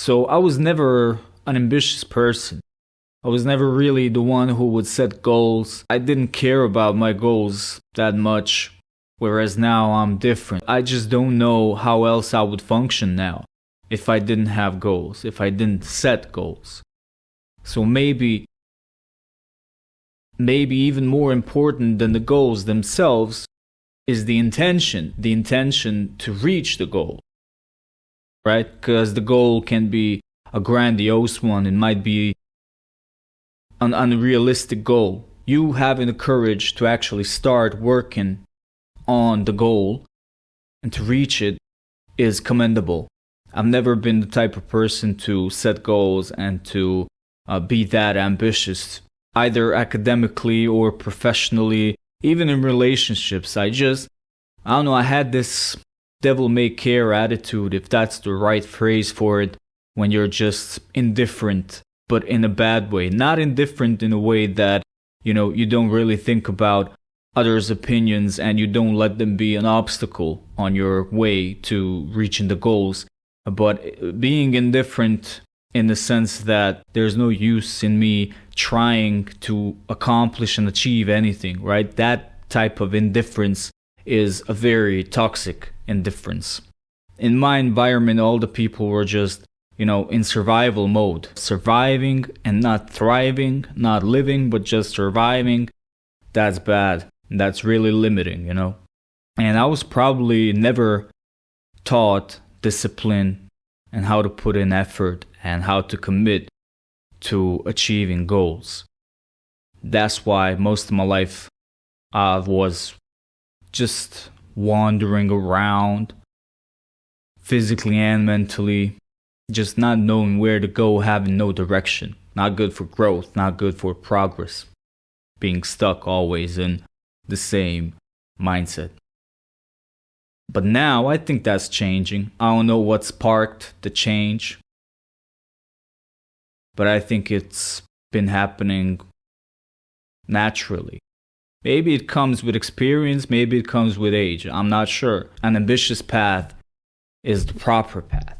So I was never an ambitious person. I was never really the one who would set goals. I didn't care about my goals that much, whereas now I'm different. I just don't know how else I would function now if I didn't have goals, if I didn't set goals. So maybe even more important than the goals themselves is the intention to reach the goal, right? Because the goal can be a grandiose one. It might be an unrealistic goal. You having the courage to actually start working on the goal and to reach it is commendable. I've never been the type of person to set goals and to be that ambitious, either academically or professionally, even in relationships. I don't know, I had this devil-may-care attitude, if that's the right phrase for it, when you're just indifferent, but in a bad way. Not indifferent in a way that, you don't really think about others' opinions and you don't let them be an obstacle on your way to reaching the goals, but being indifferent in the sense that there's no use in me trying to accomplish and achieve anything, right? That type of indifference is a very toxic indifference. In my environment, all the people were just, in survival mode. Surviving and not thriving, not living, but just surviving. That's bad. That's really limiting, And I was probably never taught discipline and how to put in effort and how to commit to achieving goals. That's why most of my life I was just wandering around, physically and mentally, just not knowing where to go, having no direction. Not good for growth, not good for progress. Being stuck always in the same mindset. But now I think that's changing. I don't know what sparked the change, but I think it's been happening naturally. Maybe it comes with experience, maybe it comes with age. I'm not sure. An ambitious path is the proper path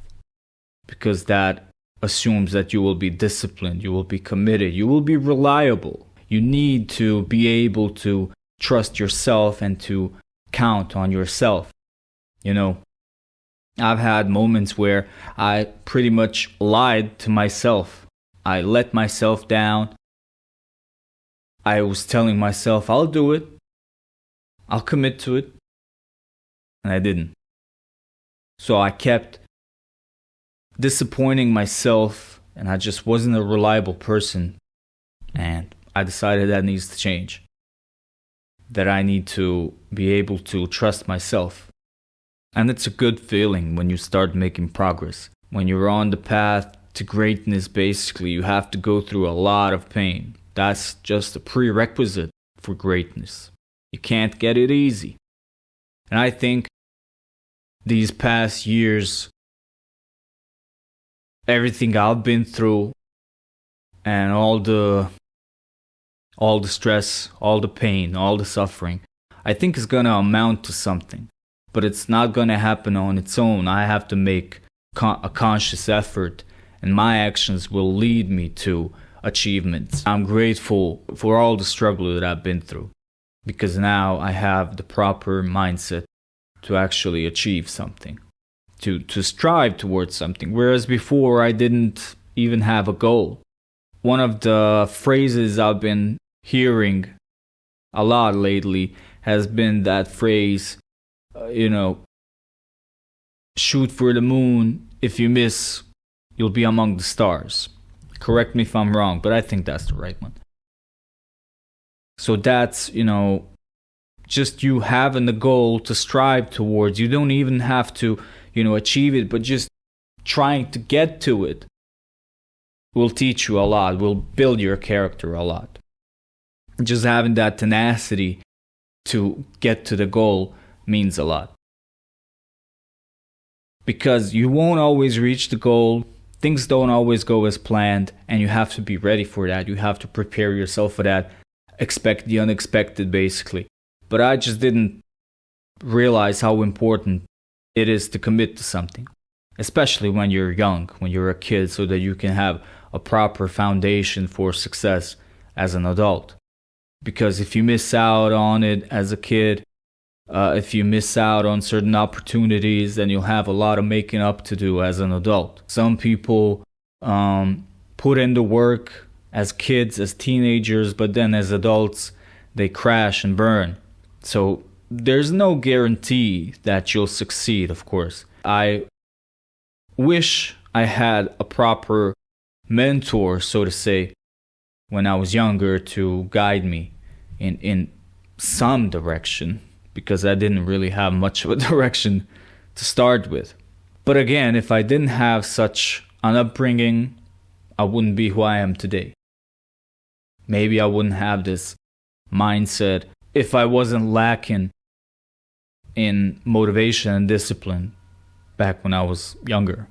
because that assumes that you will be disciplined, you will be committed, you will be reliable. You need to be able to trust yourself and to count on yourself. I've had moments where I pretty much lied to myself. I let myself down. I was telling myself, I'll do it. I'll commit to it. And I didn't. So I kept disappointing myself, and I just wasn't a reliable person. And I decided that needs to change. That I need to be able to trust myself. And it's a good feeling when you start making progress. When you're on the path to greatness, basically, you have to go through a lot of pain. That's just a prerequisite for greatness. You can't get it easy. And I think these past years, everything I've been through and all the stress, all the pain, all the suffering, I think is going to amount to something. But it's not going to happen on its own. I have to make a conscious effort, and my actions will lead me to achievements. I'm grateful for all the struggle that I've been through because now I have the proper mindset to actually achieve something, to strive towards something, whereas before I didn't even have a goal. One of the phrases I've been hearing a lot lately has been that phrase, shoot for the moon. If you miss, you'll be among the stars. Correct me if I'm wrong, but I think that's the right one. So that's, just you having the goal to strive towards. You don't even have to, achieve it, but just trying to get to it will teach you a lot, will build your character a lot. Just having that tenacity to get to the goal means a lot. Because you won't always reach the goal. Things don't always go as planned, and you have to be ready for that. You have to prepare yourself for that. Expect the unexpected, basically. But I just didn't realize how important it is to commit to something. especially when you're young, when you're a kid, so that you can have a proper foundation for success as an adult. Because if you miss out on it as a kid, if you miss out on certain opportunities, then you'll have a lot of making up to do as an adult. Some people put in the work as kids, as teenagers, but then as adults, they crash and burn. So there's no guarantee that you'll succeed, of course. I wish I had a proper mentor, so to say, when I was younger to guide me in some direction, because I didn't really have much of a direction to start with. But again, if I didn't have such an upbringing, I wouldn't be who I am today. Maybe I wouldn't have this mindset if I wasn't lacking in motivation and discipline back when I was younger.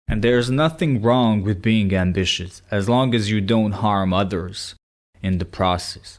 And there's nothing wrong with being ambitious as long as you don't harm others in the process.